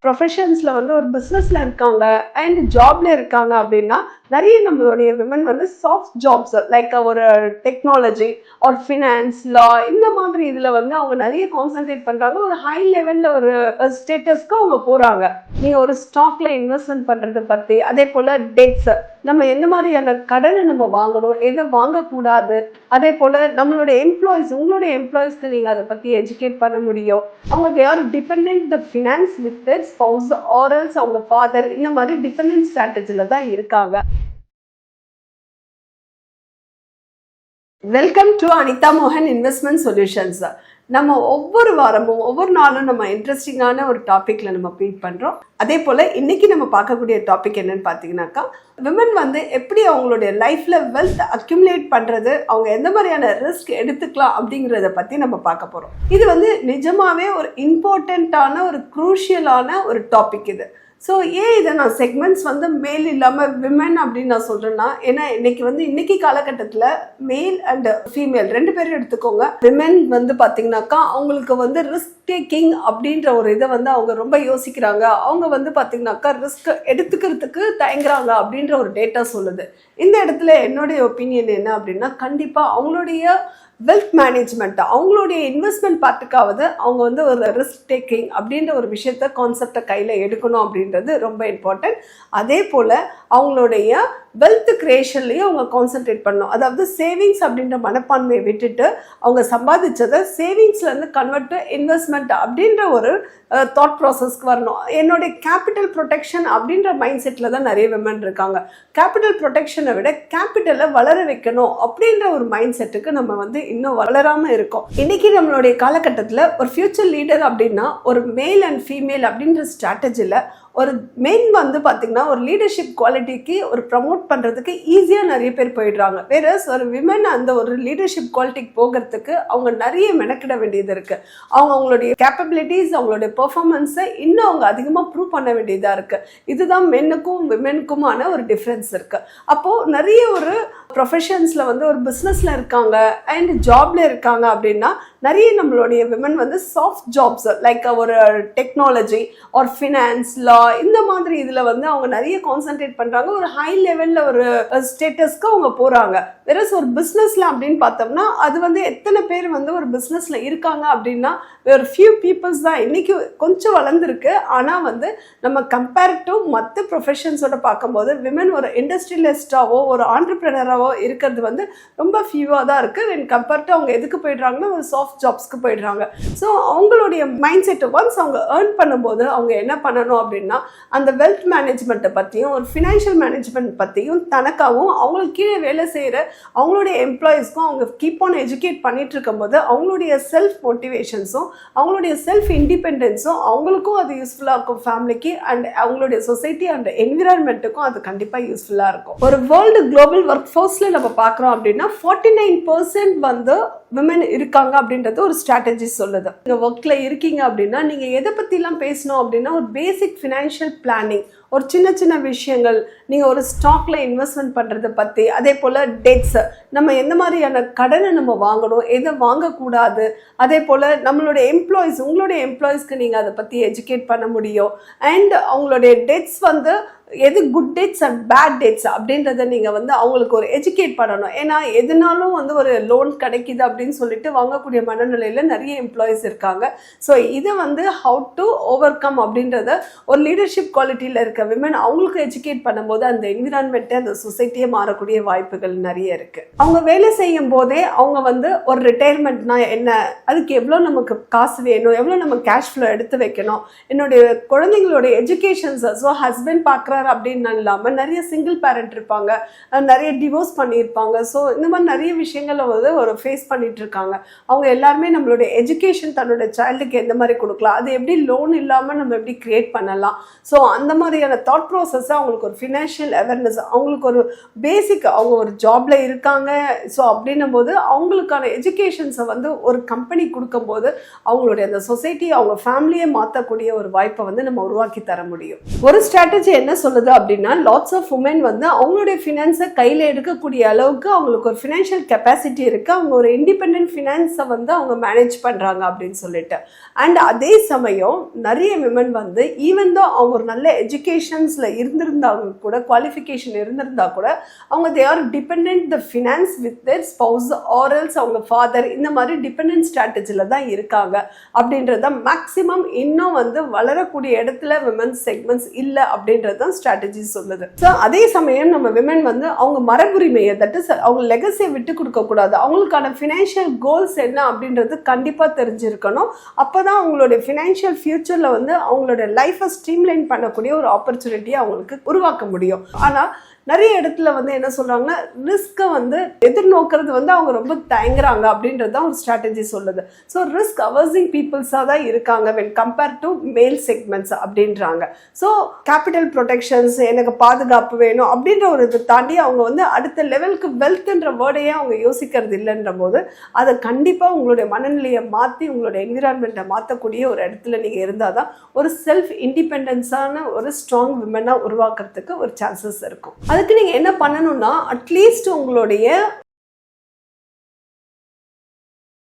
ப்ரொஃபஷன்ஸ்ல வந்து ஒரு பிஸ்னஸ்ல இருக்காங்க அண்ட் ஜாப்ல இருக்காங்க அப்படின்னா நிறைய நம்மளுடைய விமன் வந்து சாஃப்ட் ஜாப்ஸ் லைக் ஒரு டெக்னாலஜி ஒரு ஃபினான்ஸ் லா இந்த மாதிரி இதுல வந்து அவங்க நிறைய கான்சென்ட்ரேட் பண்றாங்க. ஒரு ஹை லெவல்ல ஒரு ஸ்டேட்டஸ்க்கு அவங்க போறாங்க. நீங்க ஒரு ஸ்டாக்ல இன்வெஸ்ட்மெண்ட் பண்றது பத்தி, அதே போல டேட்ஸ் நம்ம எந்த மாதிரியான கடனை நம்ம வாங்கணும், எதை வாங்கக்கூடாது, அதே போல நம்மளுடைய எம்ப்ளாயிஸ் உங்களுடைய எம்ப்ளாயிஸ்க்கு நீங்க அதை பத்தி எஜுகேட் பண்ண முடியும். அவங்க யாரும் depend the finance with their spouse or else அவங்க ஃபாதர் இந்த மாதிரி டிபெண்டன்ட் ஸ்ட்ராட்டஜில தான் இருக்காங்க. வெல்கம் டு அனிதா மோகன் இன்வெஸ்ட்மெண்ட் சொல்யூஷன்ஸ். நம்ம ஒவ்வொரு வாரமும் ஒவ்வொரு நாளும் நம்ம இன்ட்ரெஸ்டிங்கான ஒரு டாபிக்ல நம்ம மீட் பண்றோம். அதே போல இன்னைக்கு நம்ம பார்க்கக்கூடிய டாபிக் என்னன்னு பார்த்தீங்கன்னாக்கா, விமன் வந்து எப்படி அவங்களுடைய லைஃப்ல வெல்த் அக்யூமுலேட் பண்றது, அவங்க எந்த மாதிரியான ரிஸ்க் எடுத்துக்கலாம் அப்படிங்கிறத பத்தி நம்ம பார்க்க போறோம். இது வந்து நிஜமாவே ஒரு இம்பார்ட்டண்ட்டான ஒரு குரூஷியலான ஒரு டாபிக் இது. ஸோ ஏன் இதை நான் செக்மெண்ட்ஸ் வந்து மேல் இல்லாமல் விமன் அப்படின்னு நான் சொல்கிறேன்னா, ஏன்னா இன்னைக்கு காலகட்டத்தில் மேல் அண்ட் ஃபீமேல் ரெண்டு பேரும் எடுத்துக்கோங்க. விமன் வந்து பார்த்தீங்கன்னாக்கா அவங்களுக்கு வந்து ரிஸ்க் டேக்கிங் அப்படின்ற ஒரு இதை வந்து அவங்க ரொம்ப யோசிக்கிறாங்க. அவங்க வந்து பார்த்தீங்கன்னாக்கா ரிஸ்க் எடுத்துக்கிறதுக்கு தயங்குறாங்க அப்படின்ற ஒரு டேட்டா சொல்லுது. இந்த இடத்துல என்னுடைய ஒப்பீனியன் என்ன அப்படின்னா, கண்டிப்பாக அவங்களுடைய வெல்த் மேனேஜ்மெண்ட் அவங்களுடைய இன்வெஸ்ட்மெண்ட் பார்ட்டுக்காவது அவங்க வந்து ஒரு ரிஸ்க் டேக்கிங் அப்படின்ற ஒரு விஷயத்த கான்செப்டை கையில் எடுக்கணும் அப்படின்றது ரொம்ப இம்பார்ட்டன்ட். அதே போல் அவங்களுடைய வெல்த் கிரியேஷன்லேயும் அவங்க கான்சென்ட்ரேட் பண்ணணும். அதாவது சேவிங்ஸ் அப்படின்ற மனப்பான்மையை விட்டுட்டு அவங்க சம்பாதிச்சதை சேவிங்ஸ்லேருந்து கன்வெர்ட் டு இன்வெஸ்ட்மெண்ட் அப்படின்ற ஒரு தாட் ப்ராசஸ்க்கு வரணும். என்னுடைய கேபிட்டல் ப்ரொடெக்ஷன் அப்படின்ற மைண்ட் செட்டில் தான் நிறைய விமன் இருக்காங்க. கேபிட்டல் ப்ரொடெக்ஷனை விட கேபிட்டலை வளர வைக்கணும் அப்படின்ற ஒரு மைண்ட் செட்டுக்கு நம்ம வந்து இன்னும் வளராமல் இருக்கோம். இன்னைக்கு நம்மளுடைய காலகட்டத்தில் ஒரு ஃபியூச்சர் லீடர் அப்படின்னா ஒரு மேல் அண்ட் ஃபீமேல் அப்படின்ற ஸ்ட்ராட்டஜியில் ஒரு மென் வந்து பார்த்தீங்கன்னா ஒரு லீடர்ஷிப் குவாலிட்டிக்கு ஒரு ப்ரமோட் பண்ணுறதுக்கு ஈஸியாக நிறைய பேர் போயிடுறாங்க. வேறஸ் ஒரு விமன் அந்த ஒரு லீடர்ஷிப் குவாலிட்டிக்கு போகிறதுக்கு அவங்க நிறைய மெனக்கிட வேண்டியது இருக்குது. அவங்களுடைய கேப்பபிலிட்டிஸ் அவங்களுடைய பெர்ஃபார்மன்ஸை இன்னும் அவங்க அதிகமாக ப்ரூவ் பண்ண வேண்டியதாக இருக்குது. இதுதான் மென்னுக்கும் விமெனுக்குமான ஒரு டிஃப்ரென்ஸ் இருக்குது. அப்போது நிறைய ஒரு ப்ரொஃபஷன்ஸில் வந்து ஒரு பிஸ்னஸில் இருக்காங்க அண்ட் ஜாப்ல இருக்காங்க அப்படின்னா நிறைய நம்மளுடைய விமன் வந்து சாஃப்ட் ஜாப்ஸ் லைக் ஒரு டெக்னாலஜி ஒரு ஃபினான்ஸ் லா இந்த மாதிரி இதில் வந்து அவங்க நிறைய கான்சென்ட்ரேட் பண்ணுறாங்க. ஒரு ஹை லெவலில் ஒரு ஸ்டேட்டஸ்க்கு அவங்க போகிறாங்க. வேறஸ் ஒரு பிஸ்னஸில் அப்படின்னு பார்த்தோம்னா அது வந்து எத்தனை பேர் வந்து ஒரு பிஸ்னஸில் இருக்காங்க அப்படின்னா ஒரு ஃபியூ பீப்புள்ஸ் தான் இன்னைக்கு கொஞ்சம் வளர்ந்துருக்கு. ஆனால் வந்து நம்ம கம்பேர் டு மற்ற ப்ரொஃபஷன்ஸோட பார்க்கும்போது விமன் ஒரு இண்டஸ்ட்ரியலிஸ்டாவோ ஒரு ஆண்டர்பிரினராவோ இருக்கிறது வந்து ரொம்ப ஃபியூவாக தான் இருக்குது. வென் கம்பேர் டு அவங்க எதுக்கு போயிடுறாங்கன்னா ஒரு சாஃப்ட் ஜாப்ஸ்க்கு போயிடுறாங்க. ஸோ அவங்களுடைய மைண்ட் செட்டு ஒன்ஸ் அவங்க ஏர்ன் பண்ணும்போது அவங்க என்ன பண்ணணும் அப்படின்னா அந்த வெல்த் மேனேஜ்மெண்ட்டை பற்றியும் ஒரு ஃபினான்ஷியல் மேனேஜ்மெண்ட் பற்றியும் தனக்காகவும் அவங்களுக்கு கீழே வேலை செய்கிற அவங்களுடைய எம்ப்ளாயீஸ்க்கும் அவங்க கீப் ஆன் எஜுகேட் பண்ணிட்டு இருக்கும்போது அவங்களுடைய செல்ஃப் மோட்டிவேஷன்ஸும் அவங்களுடைய செல்ஃப் இண்டிபெண்டன்ஸும் அவங்களுக்கும் அது யூஸ்ஃபுல்லாக இருக்கும். ஃபேமிலிக்கு அண்ட் அவங்களுடைய சொசைட்டி அண்ட் என்விரான்மெண்ட்டுக்கும் அது கண்டிப்பாக யூஸ்ஃபுல்லாக இருக்கும். ஒரு வேர்ல்டு குளோபல் ஒர்க் ஃபோர்ஸில் நம்ம பார்க்குறோம் அப்படின்னா 49% வந்து விமன் இருக்காங்க அப்படின்றது ஒரு ஸ்ட்ராட்டஜி சொல்லுது. நீங்கள் ஒர்க்கில் இருக்கீங்க அப்படின்னா நீங்கள் எதை பற்றிலாம் பேசணும் அப்படின்னா ஒரு பேசிக் ஃபினான்ஷியல் பிளானிங், ஒரு சின்ன சின்ன விஷயங்கள், நீங்கள் ஒரு ஸ்டாக்ல இன்வெஸ்ட்மெண்ட் பண்ணுறதை பற்றி, அதே போல் டெட்ஸ் நம்ம எந்த மாதிரியான கடனை நம்ம வாங்கணும், எதை வாங்கக்கூடாது, அதே போல் நம்மளுடைய எம்ப்ளாயிஸ் உங்களுடைய எம்ப்ளாயிஸ்க்கு நீங்கள் அதை பற்றி எஜுகேட் பண்ண முடியும். அண்ட் அவங்களுடைய டெட்ஸ் வந்து எது good dates and bad dates அப்படின்றத நீங்கள் வந்து அவங்களுக்கு ஒரு எஜுகேட் பண்ணணும். ஏன்னா எதுனாலும் வந்து ஒரு லோன் கிடைக்கிது அப்படின்னு சொல்லிட்டு வாங்கக்கூடிய மனநிலையில் நிறைய எம்ப்ளாயிஸ் இருக்காங்க. ஸோ இதை வந்து ஹவு டு ஓவர் கம் அப்படின்றத ஒரு லீடர்ஷிப் குவாலிட்டியில் இருக்க விமன் அவங்களுக்கு எஜுகேட் பண்ணும்போது அந்த என்விரான்மெண்ட்டை அந்த சொசைட்டியை மாறக்கூடிய வாய்ப்புகள் நிறைய இருக்குது. அவங்க வேலை செய்யும் போதே அவங்க வந்து ஒரு ரிட்டையர்மெண்ட்னா என்ன, அதுக்கு எவ்வளோ நமக்கு காசு வேணும், எவ்வளோ நம்ம கேஷ் ஃப்ளோ எடுத்து வைக்கணும், என்னுடைய குழந்தைங்களோட எஜுகேஷன்ஸை ஸோ ஹஸ்பண்ட் பார்க்குற அப்படின்னு இல்லாமல் நிறைய சிங்கிள் பேரண்ட் இருப்பாங்க, நிறைய டிவோர்ஸ் பண்ணியிருப்பாங்க. ஸோ இந்த மாதிரி நிறைய விஷயங்களை வந்து ஒரு ஃபேஸ் பண்ணிட்டு இருக்காங்க. அவங்க எல்லாருமே நம்மளுடைய எஜுகேஷன் தன்னோட சைல்டுக்கு எந்த மாதிரி கொடுக்கலாம், அது எப்படி லோன் இல்லாமல் நம்ம எப்படி கிரியேட் பண்ணலாம், ஸோ அந்த மாதிரியான மாதிரியான தாட் ப்ராசஸ் அவங்களுக்கு ஒரு ஃபினான்ஷியல் அவேர்னஸ், அவங்களுக்கு ஒரு பேசிக், அவங்க ஒரு ஜாப்ல இருக்காங்க. ஸோ அப்படின்னும் போது அவங்களுக்கான எஜுகேஷன்ஸை வந்து ஒரு கம்பெனி கொடுக்கும்போது அவங்களுடைய அந்த சொசைட்டி, அவங்க ஃபேமிலியை மாற்றக்கூடிய ஒரு வாய்ப்பை வந்து நம்ம உருவாக்கி தர முடியும். ஒரு ஸ்ட்ராட்டஜி என்ன சொல்லுது அப்படின்னா, லாட்ஸ் ஆஃப் உமன் வந்து அவங்களுடைய ஃபினான்ஸை கையில் எடுக்கக்கூடிய அளவுக்கு அவங்களுக்கு ஒரு ஃபினான்ஷியல் கெப்பாசிட்டி இருக்குது, அவங்க ஒரு இண்டிபெண்ட் ஃபினான்ஸை வந்து அவங்க மேனேஜ் பண்ணுறாங்க அப்படின்னு சொல்லிட்டு. அண்ட் அதே சமயம் நிறைய விமன் வந்து ஈவன் தான் அவங்க ஒரு நல்ல எஜுகேஷன்ஸில் இருந்திருந்தாங்க கூட, குவாலிஃபிகேஷன் இருந்திருந்தா கூட, அவங்க they are depend the finance with their spouse or else அவங்க ஃபாதர், இந்த மாதிரி டிபெண்டன்ட் ஸ்ட்ராட்டஜியில் தான் இருக்காங்க அப்படின்றத மேக்ஸிமம் இன்னும் வந்து வளரக்கூடிய இடத்துல விமன்ஸ் செக்மெண்ட்ஸ் இல்லை அப்படின்றது தான் ஸ்ட்ராட்டஜி சொல்லுது. ஸோ அதே சமயம் நம்ம விமன் வந்து அவங்க மரபுரிமையை, தட் இஸ் அவங்க லெகசியை விட்டு கொடுக்க கூடாது. அவங்களுக்கான ஃபினான்ஷியல் கோல்ஸ் என்ன அப்படின்றது கண்டிப்பாக தெரிஞ்சிருக்கணும். அப்போ தான் அவங்களுடைய ஃபினான்ஷியல் ஃபியூச்சரில் வந்து அவங்களோட லைஃப்பை ஸ்ட்ரீம்லைன் பண்ணக்கூடிய ஒரு ஆப்பர்ச்சுனிட்டியை அவங்களுக்கு உருவாக்க முடியும். ஆனால் நிறைய இடத்துல வந்து என்ன சொல்றாங்கன்னா, ரிஸ்க்கை வந்து எதிர்நோக்கிறது வந்து அவங்க ரொம்ப தயங்குறாங்க அப்படின்றது தான் ஒரு ஸ்ட்ராட்டஜி சொல்லுது. ஸோ ரிஸ்க் அவர்சிங் பீப்புள்ஸாக தான் இருக்காங்க வென் கம்பேர் டு மேல் செக்மெண்ட்ஸ் அப்படின்றாங்க. ஸோ கேபிட்டல் ப்ரொடெக்ஷன்ஸ், எனக்கு பாதுகாப்பு வேணும் அப்படின்ற ஒரு இதை தாண்டி அவங்க வந்து அடுத்த லெவலுக்கு வெல்த்ன்ற வேர்டையே அவங்க யோசிக்கிறது இல்லைன்ற போது அதை கண்டிப்பாக உங்களுடைய மனநிலையை மாற்றி உங்களுடைய என்விரான்மெண்ட்டை மாற்றக்கூடிய ஒரு இடத்துல நீங்கள் இருந்தால் தான் ஒரு செல்ஃப் இண்டிபெண்டன்ஸான ஒரு ஸ்ட்ராங் விமனாக உருவாக்குறதுக்கு ஒரு சான்சஸ் இருக்கும். அதுக்கு நீங்கள் என்ன பண்ணணும்னா, அட்லீஸ்ட் உங்களுடைய